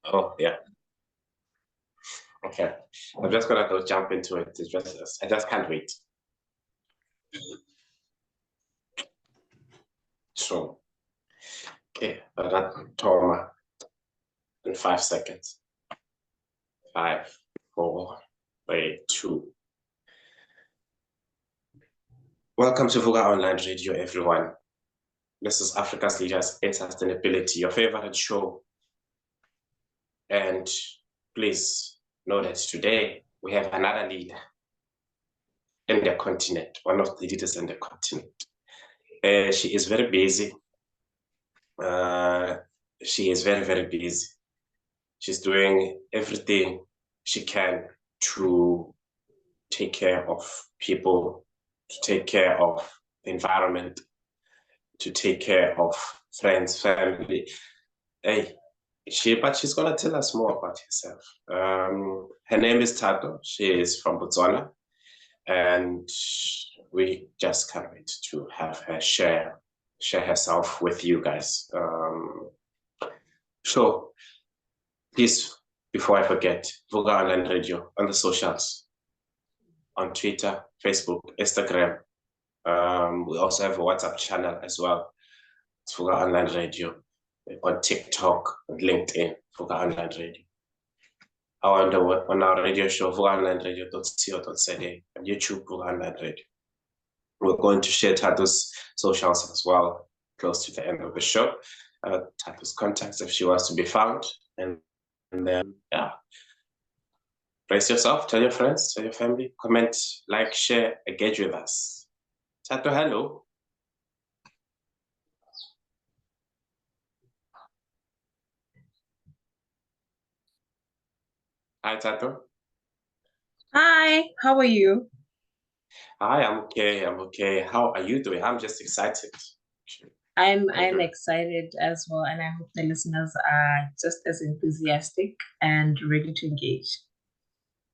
Oh, yeah. Okay. I'm just gonna go jump into it. I just can't wait. So, okay, that Toma in 5 seconds. 5, 4, 3, 2. Welcome to Vuga Online Radio, everyone. This is Africa's Leaders in Sustainability, your favorite show. And please know that today we have another leader in the continent, one of the leaders in the continent. She is very busy. She is very, very busy. She's doing everything she can to take care of people, to take care of the environment, to take care of friends, family. Hey, but she's gonna tell us more about herself. Her name is Thato. She is from Botswana, and we just can't wait to have her share herself with you guys. So please, before I forget, Vuga Online Radio on the socials, on Twitter, Facebook, Instagram. We also have a WhatsApp channel as well. It's Vuga Online Radio. On TikTok, on LinkedIn, Vuga Online Radio. On our radio show, vugaonlineradio.co.za, and YouTube, Vuga Online Radio. We're going to share Thato's socials as well, close to the end of the show. Thato's contacts if she wants to be found. And then, yeah. Brace yourself, tell your friends, tell your family, comment, like, share, engage with us. Thato, hello. Hi, Thato. Hi, how are you? Hi, I'm okay. How are you doing? I'm just excited. I'm excited as well, and I hope the listeners are just as enthusiastic and ready to engage.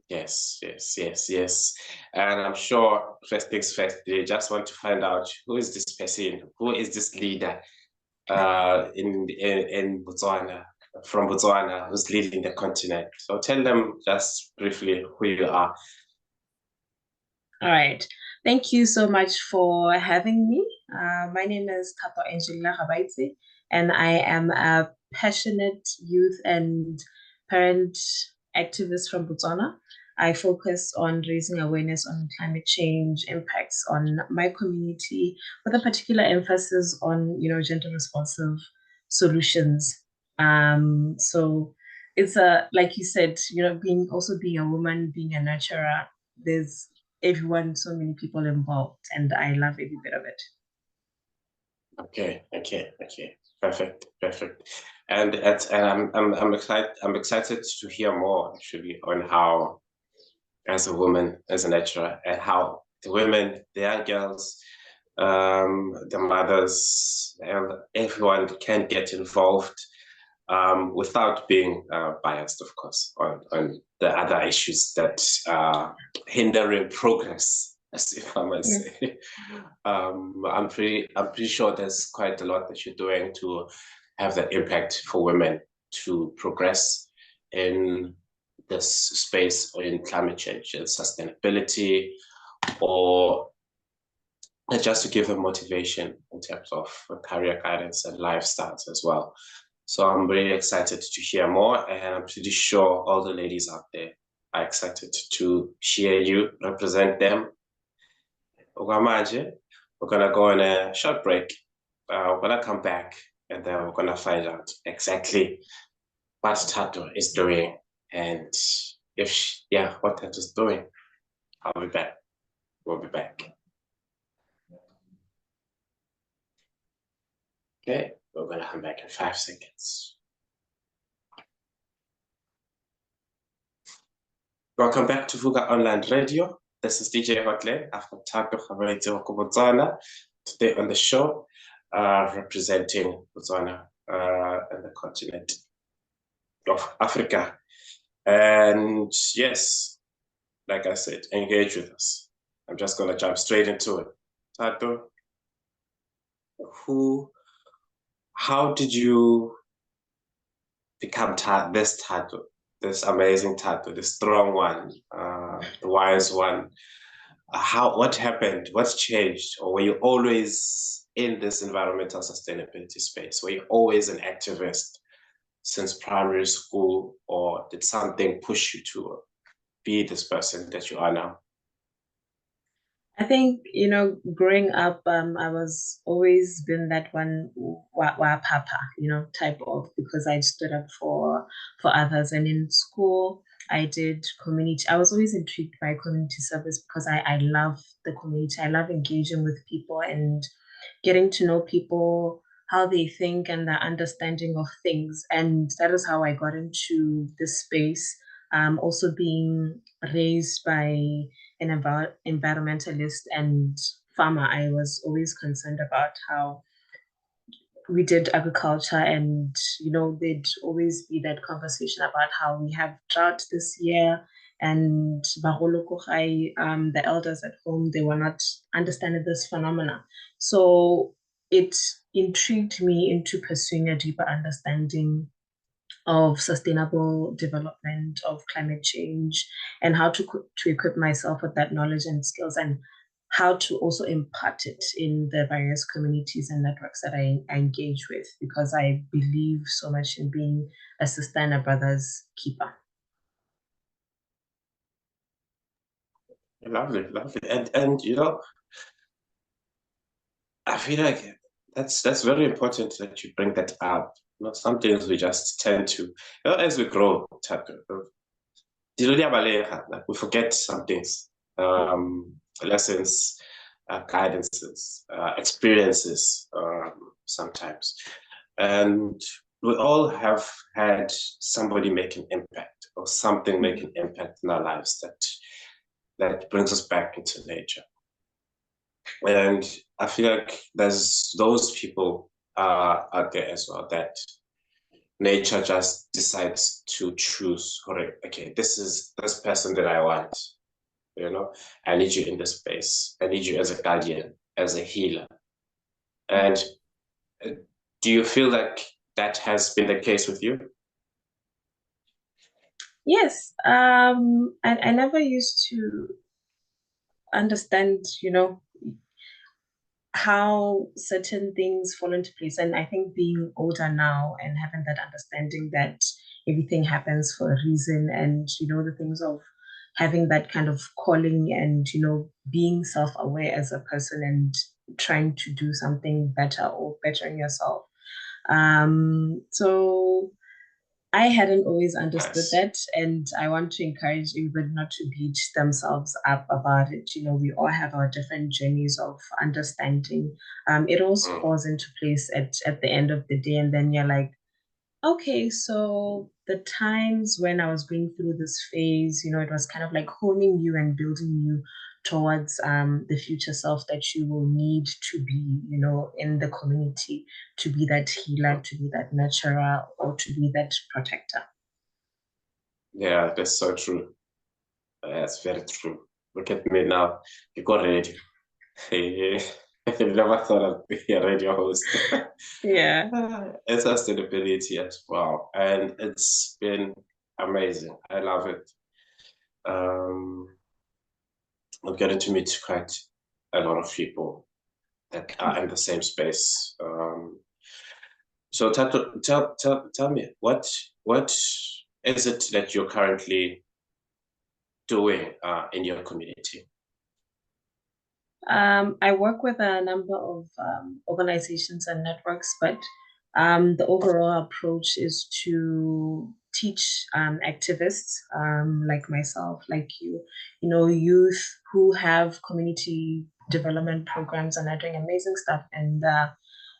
Yes. And I'm sure first things first, they just want to find out who is this person, who is this leader in Botswana, from Botswana, who's leading the continent. So tell them just briefly who you are. All right. Thank you so much for having me. My name is Thato Angela Habaitse, and I am a passionate youth and parent activist from Botswana. I focus on raising awareness on climate change impacts on my community, with a particular emphasis on, gender responsive solutions. So it's like you said, being a woman, being a nurturer, there's everyone, so many people involved, and I love every bit of it. Okay. Perfect. And I'm excited to hear more actually on how, as a woman, as a nurturer, and how the women, the young girls, the mothers, and everyone can get involved without being biased, of course, on the other issues that are hindering progress, as if I might say. I'm pretty sure there's quite a lot that you're doing to have that impact for women to progress in this space, or in climate change and sustainability, or just to give them motivation in terms of career guidance and lifestyles as well. So I'm really excited to hear more, and I'm pretty sure all the ladies out there are excited to hear you represent them. We're gonna go on a short break. We're gonna come back, and then we're gonna find out exactly what Thato is doing, and what Thato's doing. I'll be back. We'll be back. Okay, we're gonna come back in 5 seconds. Welcome back to Vuga Online Radio. This is DJ Hotline after Thato Botswana. Today on the show, representing Botswana and the continent of Africa. And yes, like I said, engage with us. I'm just gonna jump straight into it. Thato, how did you become this Thato, this amazing Thato, the strong one, the wise one. What happened? What's changed? Or were you always in this environmental sustainability space? Were you always an activist since primary school, or did something push you to be this person that you are now? I think, growing up, I was always been that one wa papa, type of, because I stood up for others. And in school, I did community. I was always intrigued by community service because I love the community. I love engaging with people and getting to know people, how they think and their understanding of things. And that is how I got into this space. Also being raised by an environmentalist and farmer, I was always concerned about how we did agriculture, and there'd always be that conversation about how we have drought this year, and the elders at home, they were not understanding this phenomena. So it intrigued me into pursuing a deeper understanding of sustainable development, of climate change, and how to equip myself with that knowledge and skills, and how to also impart it in the various communities and networks that I engage with, because I believe so much in being a sister and a brother's keeper. Lovely, lovely. And I feel like that's very important that you bring that up. Some things we just tend to, as we grow, like we forget some things, lessons, guidances, experiences, sometimes. And we all have had somebody make an impact or something make an impact in our lives that brings us back into nature. And I feel like there's those people out there as well that nature just decides to choose, okay, this is this person that I want. I need you in this space. I need you as a guardian, as a healer. And do you feel like that has been the case with you? Yes. I never used to understand, how certain things fall into place. And I think being older now and having that understanding that everything happens for a reason, and the things of having that kind of calling, and being self-aware as a person and trying to do something better or bettering yourself. So I hadn't always understood Nice. that, and I want to encourage everybody not to beat themselves up about it. We all have our different journeys of understanding. It all falls into place at the end of the day, and then you're like, okay, so the times when I was going through this phase, it was kind of like honing you and building you towards the future self that you will need to be, in the community, to be that healer, to be that nurturer, or to be that protector. Yeah, that's so true. That's very true. Look at me now. You got ready. I never thought I'd be a radio host. Yeah. It's sustainability as well. And it's been amazing. I love it. I'm getting to meet quite a lot of people that are in the same space. So tell me, what is it that you're currently doing in your community? I work with a number of organizations and networks, but the overall approach is to teach activists like myself, like youth who have community development programs and are doing amazing stuff in the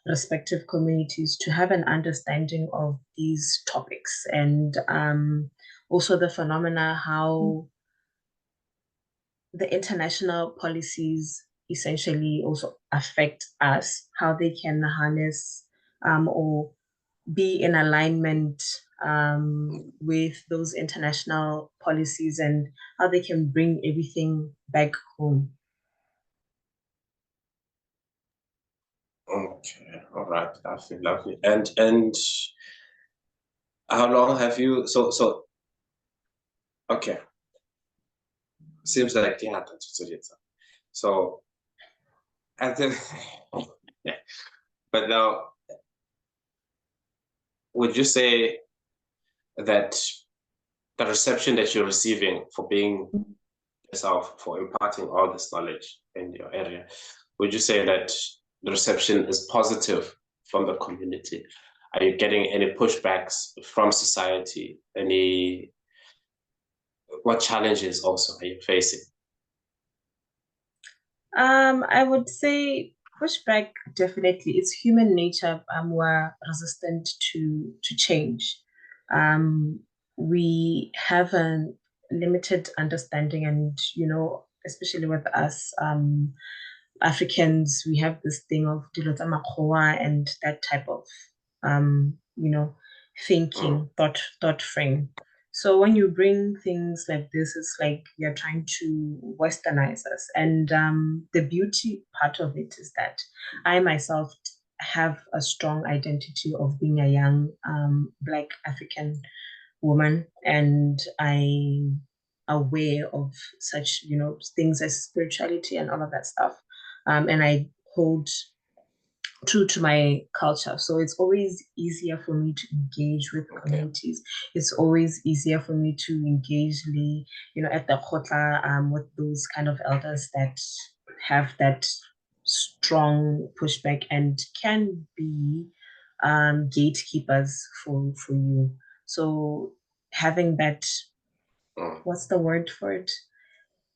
respective communities, to have an understanding of these topics, and also the phenomena, how the international policies essentially also affect us, how they can harness or be in alignment with those international policies, and how they can bring everything back home. Okay, all right, lovely, lovely. And How long have you, okay, seems like, yeah, that's what it is. So, and then, yeah, but now, would you say that the reception that you're receiving for being yourself, for imparting all this knowledge in your area, would you say that the reception is positive from the community? Are you getting any pushbacks from society? What challenges also are you facing? I would say pushback definitely. It's human nature. We're resistant to change. Um, we have a limited understanding, and especially with us, Africans, we have this thing of dilo tsa makgowa and that type of um, you know, thinking, thought frame. So when you bring things like this, it's like you're trying to westernize us. And the beauty part of it is that I myself have a strong identity of being a young Black African woman, and I'm aware of such, things as spirituality and all of that stuff. And I hold true to my culture. So it's always easier for me to engage with communities. It's always easier for me to engage at the khotla with those kind of elders that have that strong pushback and can be gatekeepers for you. So having that, what's the word for it?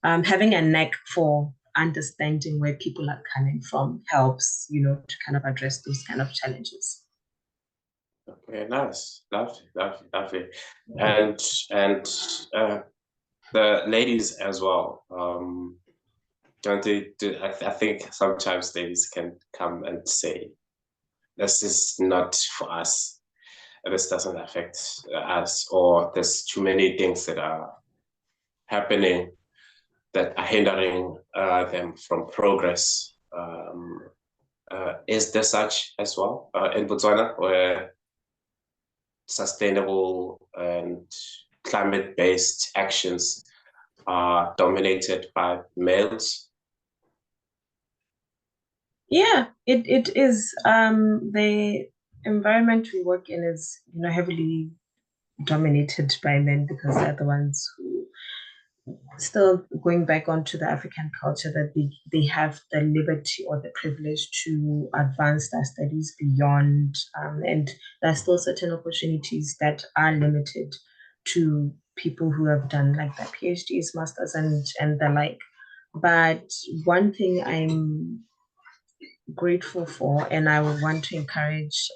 Having a knack for understanding where people are coming from helps, to kind of address those kind of challenges. Okay, nice, lovely. And the ladies as well. Don't they do? I think sometimes ladies can come and say, "This is not for us. This doesn't affect us," or there's too many things that are happening that are hindering them from progress. Is there such as well in Botswana, where sustainable and climate-based actions are dominated by males? Yeah, it is. The environment we work in is, heavily dominated by men because they're the ones who still going back onto the African culture that they have the liberty or the privilege to advance their studies beyond, and there are still certain opportunities that are limited to people who have done like their PhDs, masters, and the like. But one thing I'm grateful for, and I would want to encourage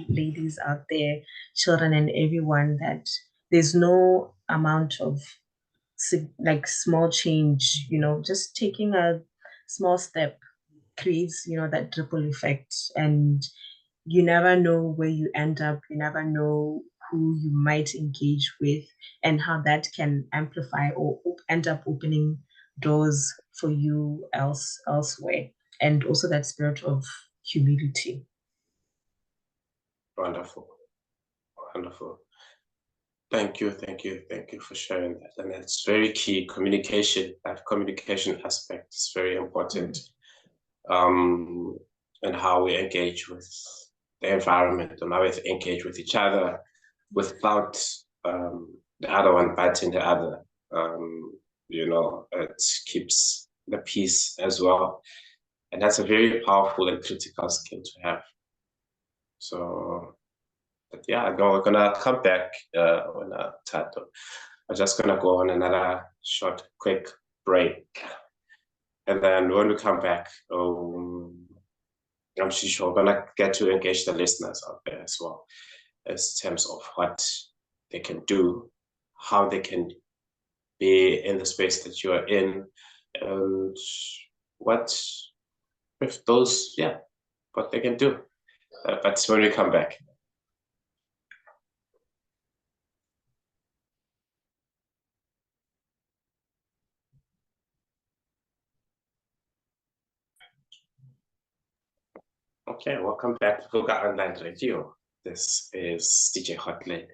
ladies out there, children, and everyone that there's no amount of like small change, just taking a small step creates, that ripple effect. And you never know where you end up. You never know who you might engage with and how that can amplify or end up opening doors for you elsewhere. And also that spirit of humility. Wonderful, wonderful. Thank you for sharing that. And it's very key. Communication, that communication aspect is very important. And how we engage with the environment and how we engage with each other without the other one biting the other. It keeps the peace as well. And that's a very powerful and critical skill to have. So, but yeah, no, we're gonna come back on Thato. I'm just gonna go on another short, quick break. And then when we come back, I'm sure we're gonna get to engage the listeners out there as well, as terms of what they can do, how they can be in the space that you are in, and what if those, what they can do. But when we come back. Okay, welcome back to Google Online Radio. This is DJ Hotley,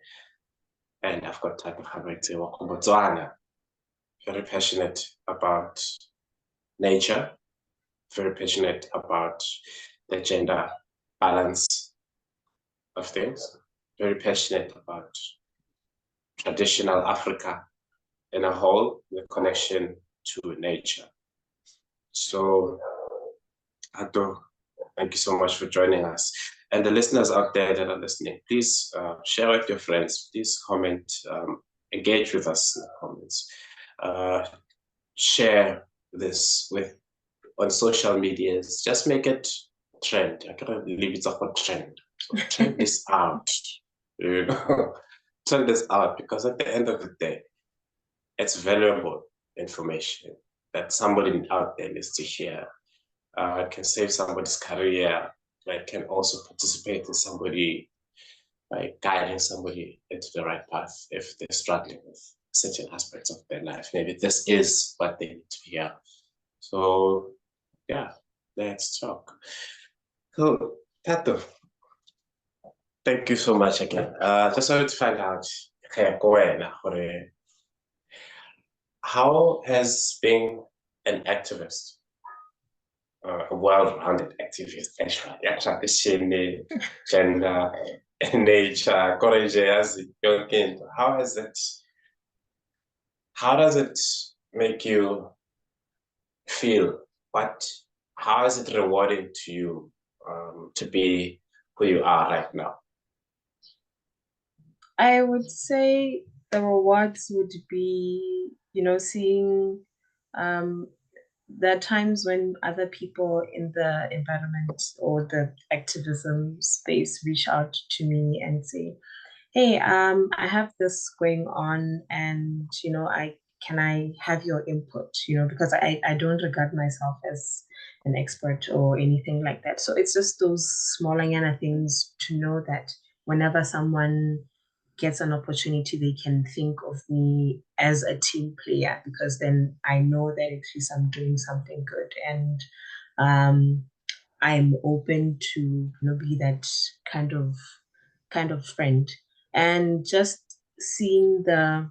and I've got Thato WE Botswana. Very passionate about nature, very passionate about the gender balance of things, very passionate about traditional Africa in a whole, the connection to nature. So, Thato, thank you so much for joining us. And the listeners out there that are listening, please share with your friends, please comment, engage with us in the comments, share this on social medias, just make it trend. I can't leave it up on trend. So trend this out, trend this out, because at the end of the day, it's valuable information that somebody out there needs to hear. It can save somebody's career. It can also participate in somebody, like guiding somebody into the right path if they're struggling with certain aspects of their life. Maybe this is what they need to hear. So, yeah, let's talk. Cool. Thato, thank you so much again. Just wanted to find out, how has being an activist, a well-rounded activist, actually, gender, nature, how does it make you feel? How is it rewarding to you to be who you are right now? I would say the rewards would be, seeing there are times when other people in the environment or the activism space reach out to me and say, hey, I have this going on, and I have your input, because I don't regard myself as an expert or anything like that. So it's just those small yana things to know that whenever someone gets an opportunity, they can think of me as a team player, because then I know that at least I'm doing something good, and I'm open to be that kind of friend. And just seeing the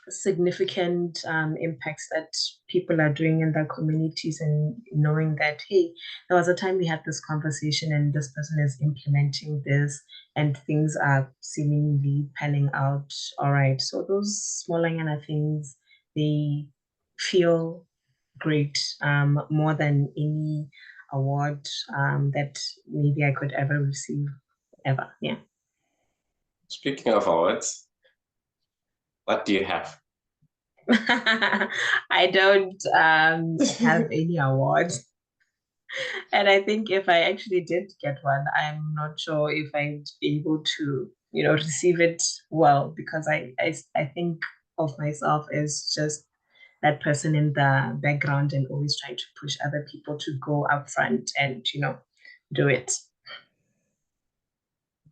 significant impacts that people are doing in their communities, and knowing that, hey, there was a time we had this conversation and this person is implementing this and things are seemingly panning out all right. So those smaller kind of things, they feel great, more than any award that maybe I could ever receive ever. Yeah. Speaking of awards, what do you have? I don't have any awards. And I think if I actually did get one, I'm not sure if I'd be able to, receive it well, because I think of myself as just that person in the background and always trying to push other people to go up front and, do it.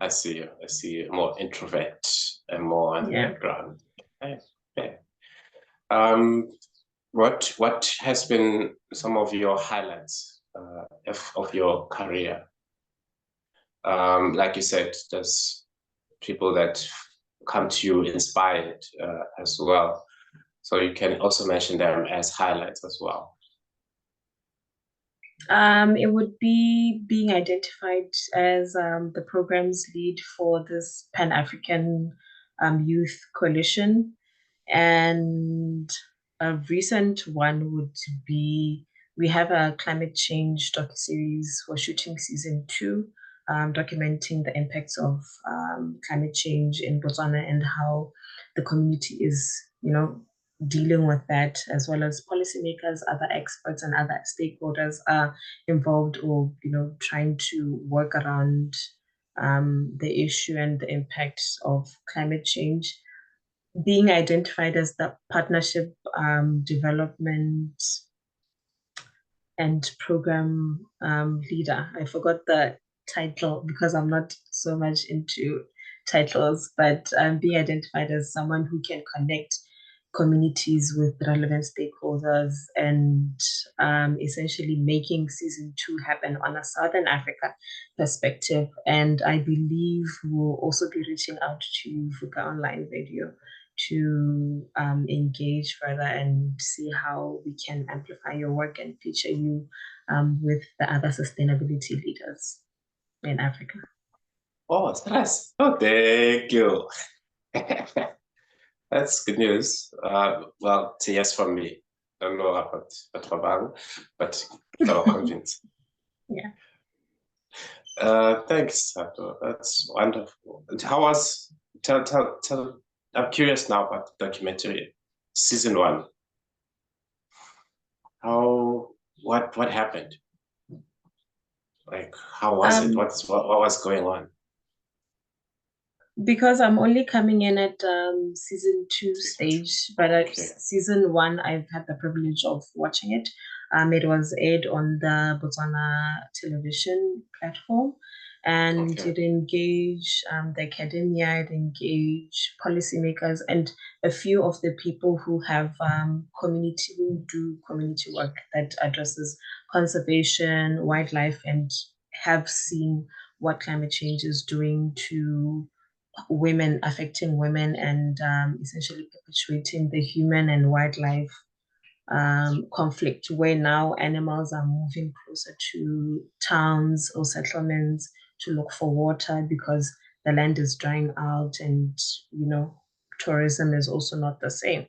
I see you. I see you. More introvert and more in the background. Okay. What has been some of your highlights of your career? Like you said, there's people that come to you inspired as well. So you can also mention them as highlights as well. It would be being identified as the program's lead for this Pan-African Youth Coalition. And a recent one would be, we have a climate change docuseries for shooting season 2, documenting the impacts of climate change in Botswana and how the community is, dealing with that, as well as policymakers, other experts, and other stakeholders are involved, or trying to work around the issue and the impacts of climate change. Being identified as the partnership development and program leader. I forgot the title because I'm not so much into titles, but being identified as someone who can connect communities with relevant stakeholders and essentially making season 2 happen on a Southern Africa perspective. And I believe we'll also be reaching out to Fuka Online Radio to engage further and see how we can amplify your work and feature you with the other sustainability leaders in Africa. Oh, it's nice. Oh, thank you. That's good news. Well, it's a yes from me. I don't know about Babang, but I'm convinced. Yeah. Thanks, Thato. That's wonderful. And how was, tell, I'm curious now about the documentary, season 1. What happened? Like, how was it? What was going on? Because I'm only coming in at season 2 stage, but at season 1, I've had the privilege of watching it. It was aired on the Botswana television platform, and it engaged the academia, it engaged policymakers, and a few of the people who have who do community work that addresses conservation, wildlife, and have seen what climate change is doing to women, affecting women, and essentially perpetuating the human and wildlife conflict, where now animals are moving closer to towns or settlements to look for water because the land is drying out, and tourism is also not the same.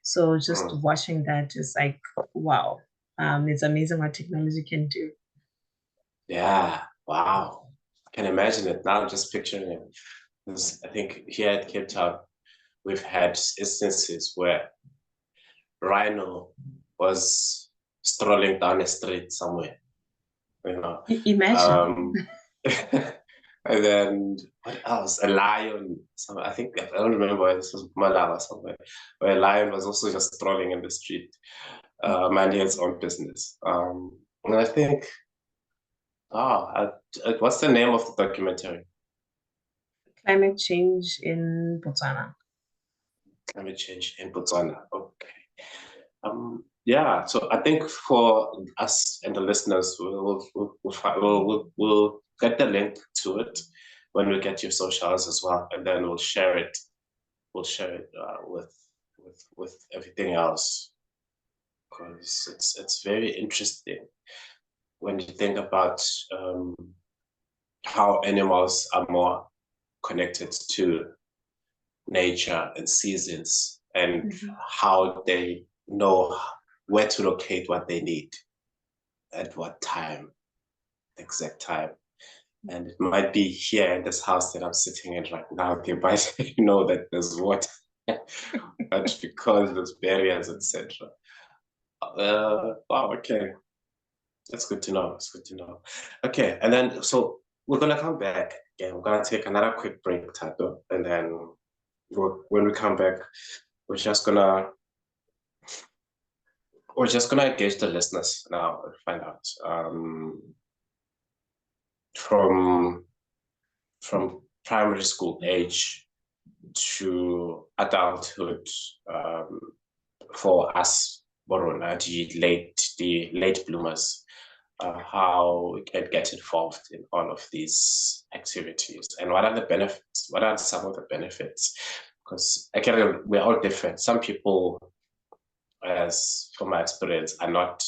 So just watching that is like, wow, it's amazing what technology can do. Yeah, wow. I can imagine it now. I'm just picturing it. I think here at Cape Town, we've had instances where rhino was strolling down a street somewhere, Imagine. And then what else? A lion. I think I don't remember where this was, Malawi somewhere, where a lion was also just strolling in the street, minding its own business. And I think, what's the name of the documentary? Climate Change in Botswana. Climate Change in Botswana. Okay. Yeah. So I think for us and the listeners, we'll get the link to it when we get your socials as well, and then we'll share it. We'll share it with everything else, because it's very interesting when you think about how animals are more connected to nature and seasons, and how they know where to locate what they need at what time, exact time. And it might be here in this house that I'm sitting in right now, they might know that there's water, but because there's barriers, etc. Wow, okay. That's good to know. It's good to know. Okay, and then so we're gonna come back again. We're gonna take another quick break, Thato, and then when we come back, we're just gonna engage the listeners now and find out from primary school age to adulthood, for us Borona, the late bloomers, how we can get involved in all of these activities, and what are the benefits? What are some of the benefits? Because again, we're all different. Some people, as from my experience, are not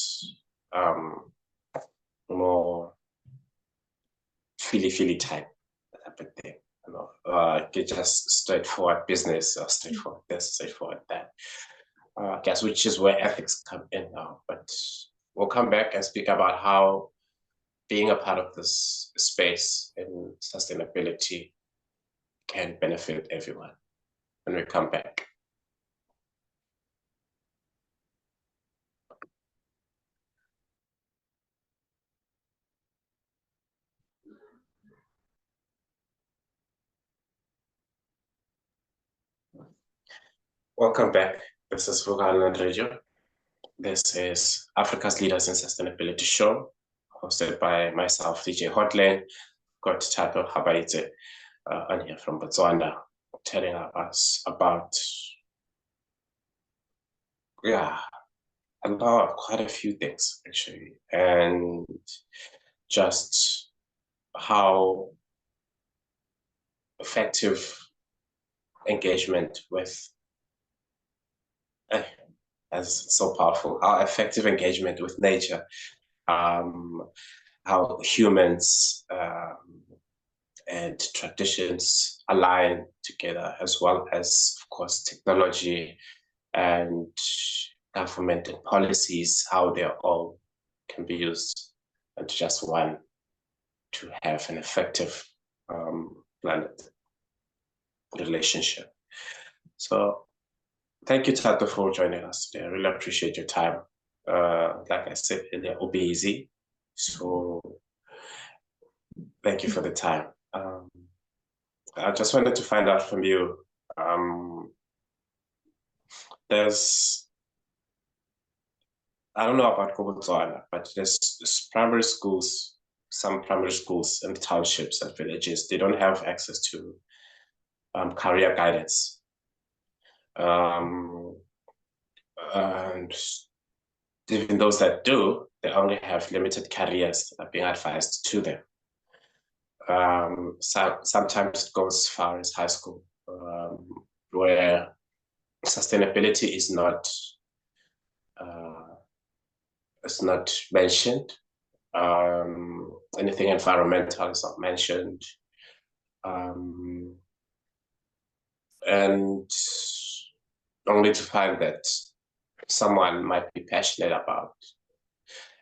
more feely type of thing. Get just straightforward business or straightforward this, straightforward that. I guess which is where ethics come in now. But we'll come back and speak about how being a part of this space in sustainability can benefit everyone when we come back. Welcome back. This is Fuga Radio. This is Africa's Leaders in Sustainability show, hosted by myself, DJ Hotline. Got Thato Habaitse on here from Botswana, telling us about yeah, about quite a few things actually, and just how effective engagement with eh, as so powerful, how effective engagement with nature, um, how humans and traditions align together, as well as, of course, technology and government and policies, how they all can be used into just one to have an effective planet relationship. So thank you, Thato, for joining us today. I really appreciate your time. Like I said earlier, will be easy. So thank you for the time. I just wanted to find out from you. There's, I don't know about Botswana, but there's primary schools, some primary schools in townships and villages, they don't have access to career guidance. And even those that do, they only have limited careers that are being advised to them. Sometimes it goes as far as high school, where sustainability is not mentioned. Anything environmental is not mentioned. And only to find that someone might be passionate about,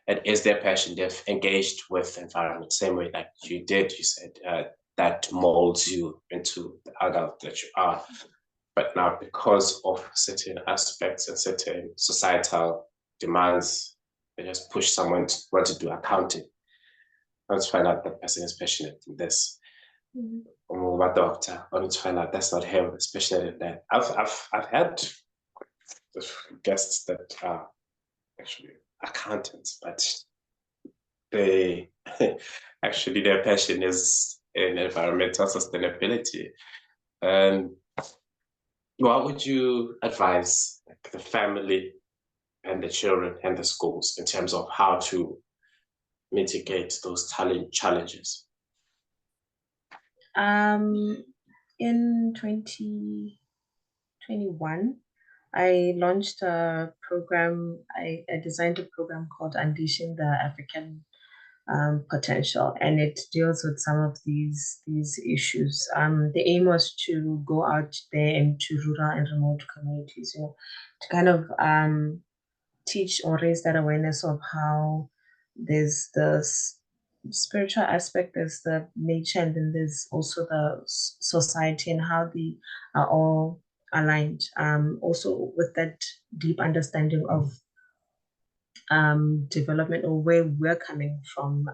and is their passion, they've engaged with the environment, same way like you did, you said, that molds you into the adult that you are. But now, because of certain aspects and certain societal demands, they just push someone to want to do accounting. Let's find out that person is passionate in this. Or a doctor, only to find out that's not him, is passionate in that. I've had guests that are actually accountants, but they actually their passion is in environmental sustainability. And what would you advise the family and the children and the schools in terms of how to mitigate those challenges? In 2021, I launched a program. I designed a program called Unleashing the African Potential, and it deals with some of these issues. The aim was to go out there into rural and remote communities, to kind of teach or raise that awareness of how there's the spiritual aspect, there's the nature, and then there's also the society, and how they are all aligned. Also with that deep understanding of development, or where we're coming from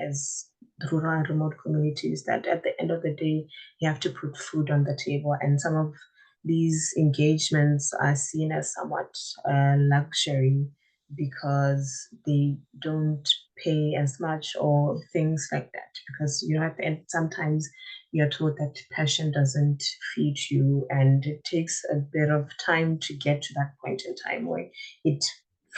as rural and remote communities, that at the end of the day, you have to put food on the table. And some of these engagements are seen as somewhat luxury because they don't pay as much or things like that. Because, at the end, sometimes you're told that passion doesn't feed you, and it takes a bit of time to get to that point in time where it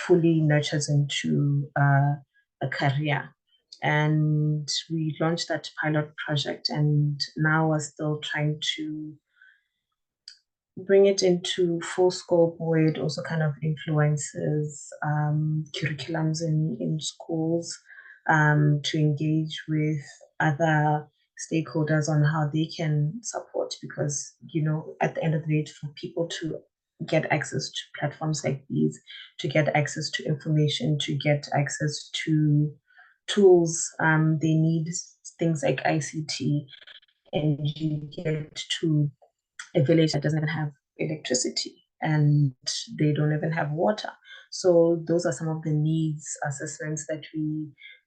fully nurtures into a career. And we launched that pilot project, and now we're still trying to bring it into full scope, where it also kind of influences curriculums in schools, to engage with other stakeholders on how they can support. Because, at the end of the day, for people to get access to platforms like these, to get access to information, to get access to tools, they need things like ICT. And you get to a village that doesn't even have electricity, and they don't even have water. So those are some of the needs assessments that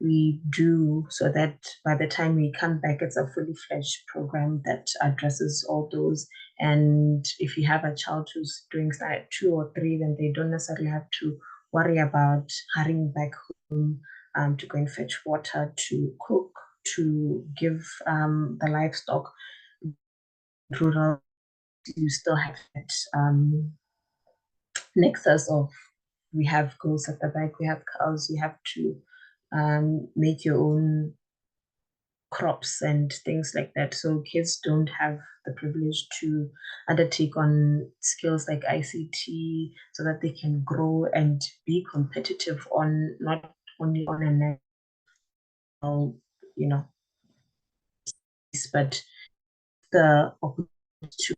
we do, so that by the time we come back, it's a fully fledged program that addresses all those. And if you have a child who's doing 2 or 3, then they don't necessarily have to worry about hurrying back home to go and fetch water, to cook, to give the livestock. Rural, you still have that nexus of we have goats at the back, we have cows, you have to make your own crops and things like that. So kids don't have the privilege to undertake on skills like ICT so that they can grow and be competitive on not only on a national, but the opportunity to.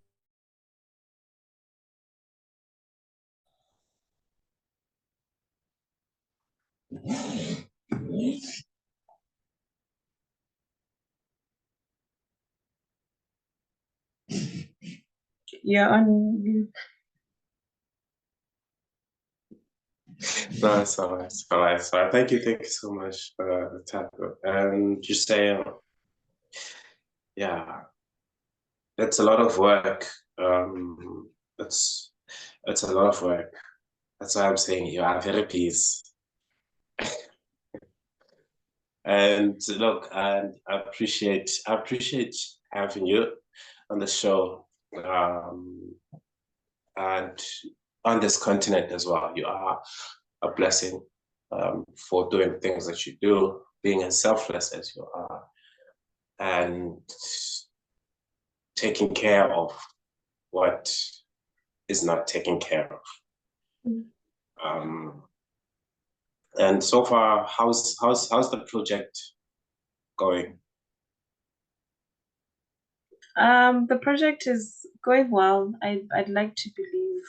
Yeah, on. No, it's all right. It's all right. So thank you so much, Thato. And you say, yeah, it's a lot of work. It's a lot of work. That's why I'm saying you are very pleased. And look, and I appreciate having you on the show. And on this continent as well. You are a blessing for doing things that you do, being as selfless as you are, and taking care of what is not taken care of. And so far, how's the project going? The project is going well. I'd like to believe,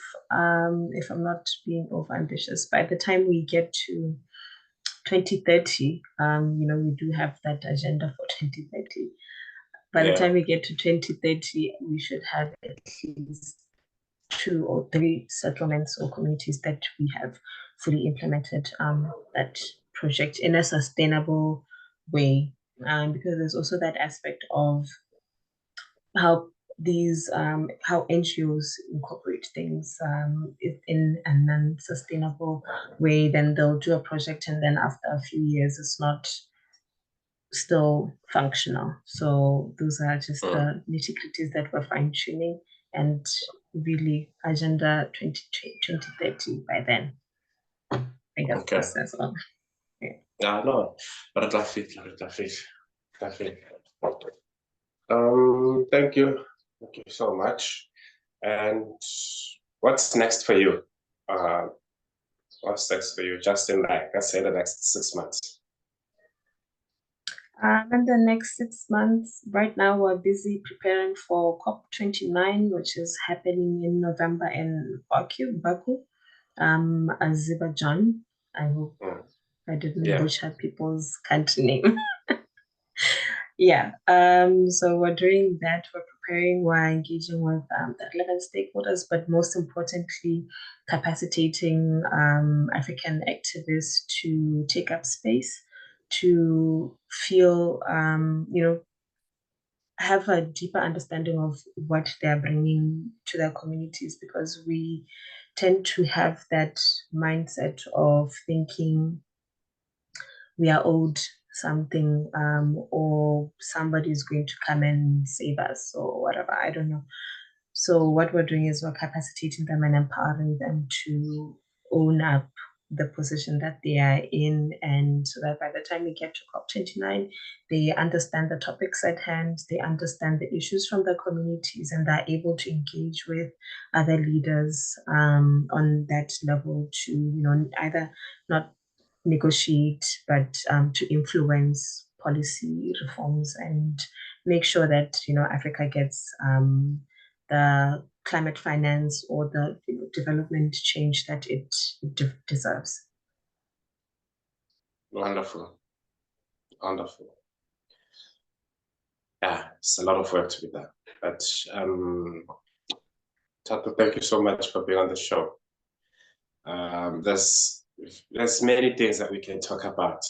if I'm not being overambitious, by the time we get to 2030, we do have that agenda for 2030. By the time we get to 2030, we should have at least 2 or 3 settlements or communities that we have fully implemented that project in a sustainable way. Because there's also that aspect of how how NGOs incorporate things in a non-sustainable way. Then they'll do a project, and then after a few years, it's not still functional. So those are just the nitty-gritties that we're fine-tuning, and really Agenda 2030 by then. Fingers crossed as well. Yeah, no, but I'd love it. Thank you so much. And what's next for you? What's next for you? Just in, like, let's say, the next 6 months. In the next 6 months, right now we're busy preparing for COP29, which is happening in November in Baku, Azerbaijan. I hope I didn't butcher people's country name. Yeah. So we're doing that. We're preparing. We're engaging with the relevant stakeholders, but most importantly, capacitating African activists to take up space, to feel, have a deeper understanding of what they're bringing to their communities, because we tend to have that mindset of thinking we are owed something, or somebody is going to come and save us or whatever. I don't know. So what we're doing is we're capacitating them and empowering them to own up the position that they are in, and so that by the time we get to COP29, they understand the topics at hand, they understand the issues from the communities, and they're able to engage with other leaders on that level to, either not negotiate, but to influence policy reforms and make sure that Africa gets the climate finance or the development change that it deserves. Wonderful. Yeah, it's a lot of work to be done. But Thato, thank you so much for being on the show. There's many things that we can talk about.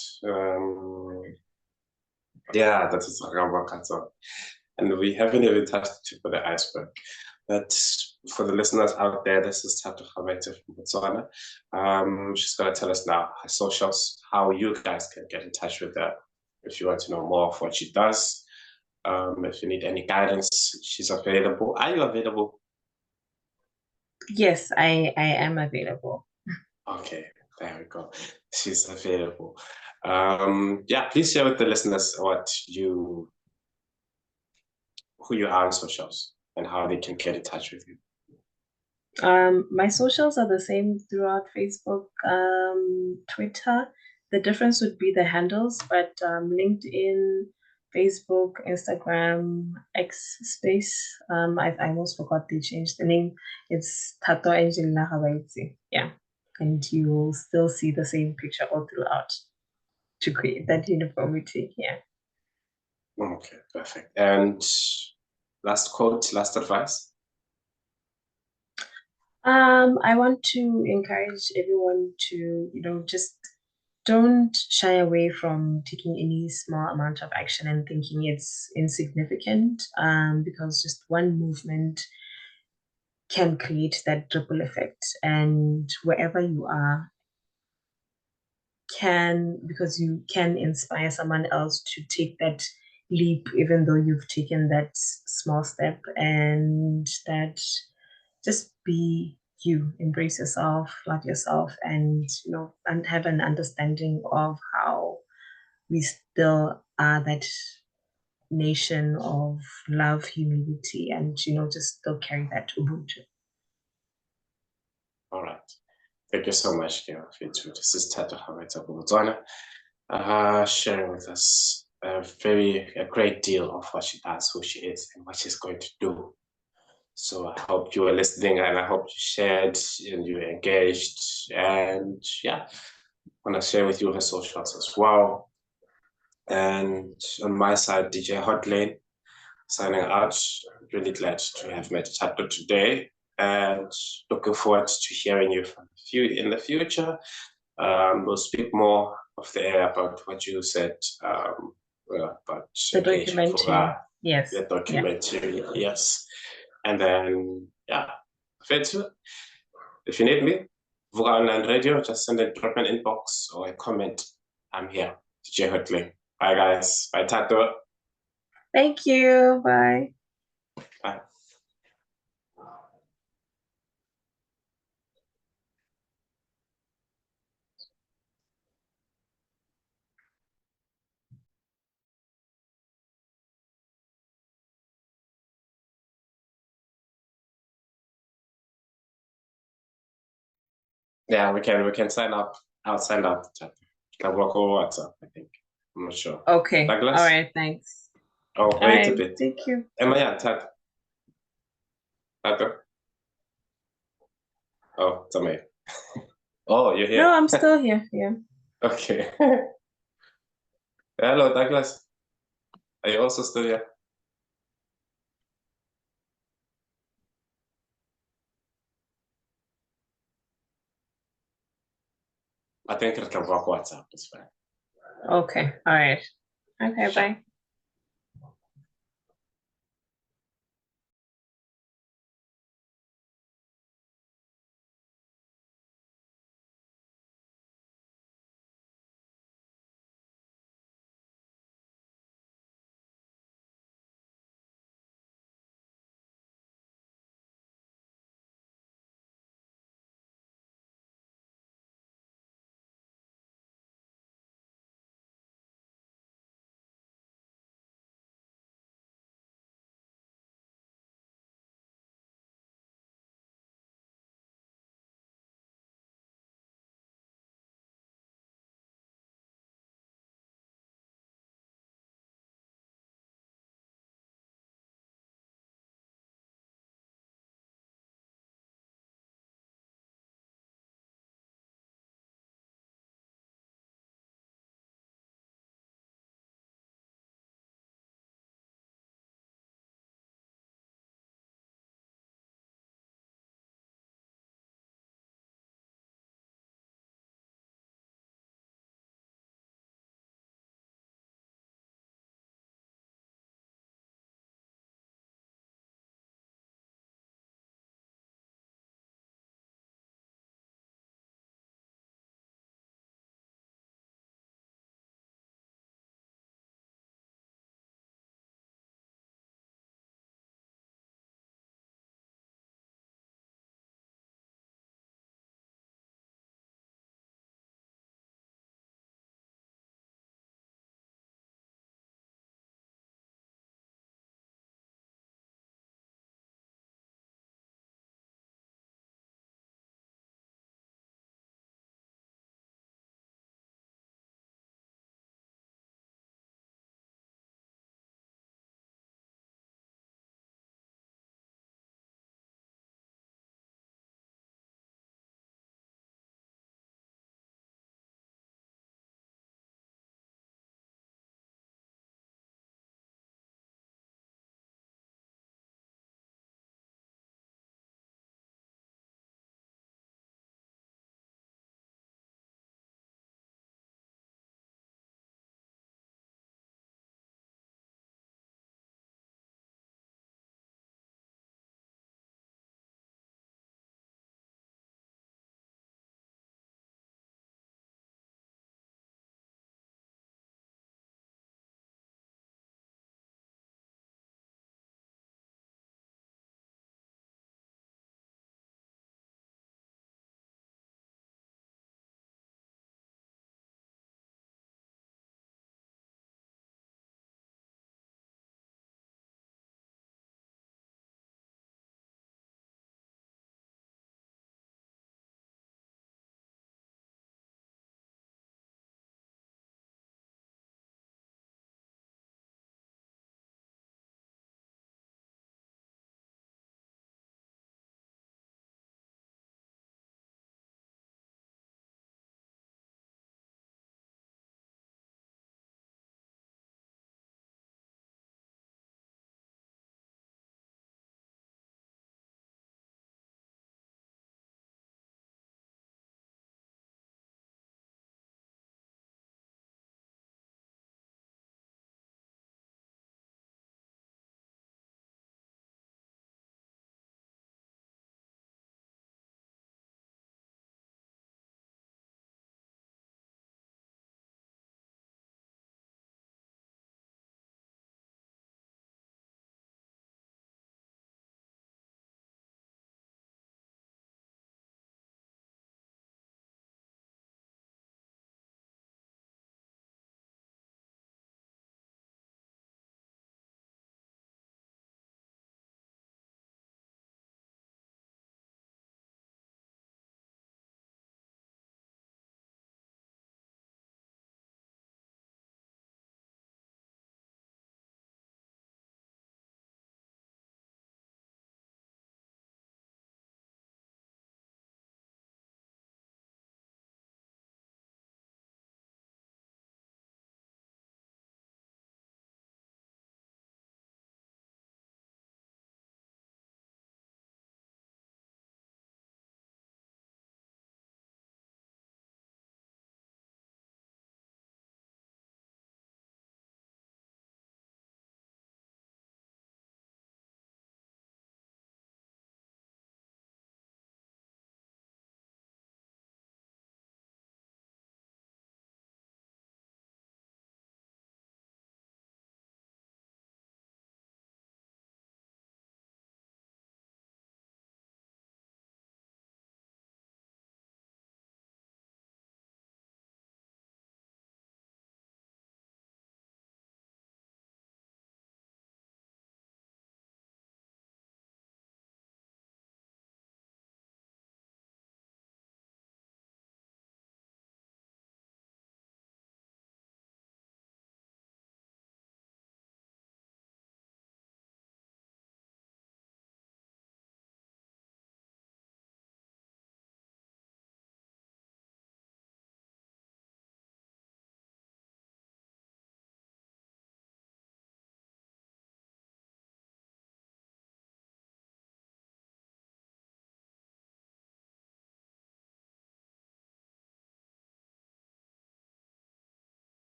Yeah, that is Rambakato. And we haven't even touched the tip of the iceberg. But for the listeners out there, this is Thato from Botswana. She's going to tell us now her socials, how you guys can get in touch with her if you want to know more of what she does. If you need any guidance, she's available. Are you available? Yes, I am available. Okay, there we go. She's available. Yeah, please share with the listeners who you are on socials and how they can get in touch with you. My socials are the same throughout Facebook, Twitter. The difference would be the handles, but LinkedIn, Facebook, Instagram, X space. I almost forgot they changed the name. It's Thato Angelina Hawaii. Yeah. And you will still see the same picture all throughout to create that uniformity. Yeah. Okay, perfect. And last quote, last advice? I want to encourage everyone to, just don't shy away from taking any small amount of action and thinking it's insignificant, because just one movement can create that ripple effect. And wherever you are, because you can inspire someone else to take that leap, even though you've taken that small step, and that just be you, embrace yourself, love yourself, and and have an understanding of how we still are that nation of love, humility, and just still carry that ubuntu. All right. Thank you so much, Kira. This is Thato Botswana, sharing with us a great deal of what she does, who she is, and what she's going to do. So I hope you were listening, and I hope you shared and you were engaged. And yeah, I want to share with you her socials as well. And on my side, DJ Hotlane, signing out. Really glad to have met Thato today, and looking forward to hearing you from you in the future. We'll speak more of the air about what you said about the documentary. Yes. The documentary, yeah. Yes. And then, yeah, Thato, if you need me, Vuga Online Radio, just drop an inbox or a comment. I'm here, DJ Hotley. Bye, guys. Bye, Thato. Thank you. Bye. Bye. Yeah, we can sign up. I'll sign up the chat. Can work over WhatsApp, I think. I'm not sure. Okay. Douglas? All right, thanks. Oh, wait a bit. Thank you. Am I on Thato? Thato? Oh, it's me. Oh, you're here. No, I'm still here. Yeah. Okay. Hello, Douglas. Are you also still here? I think it can work WhatsApp. It's fine. Okay. All right. Okay. Bye.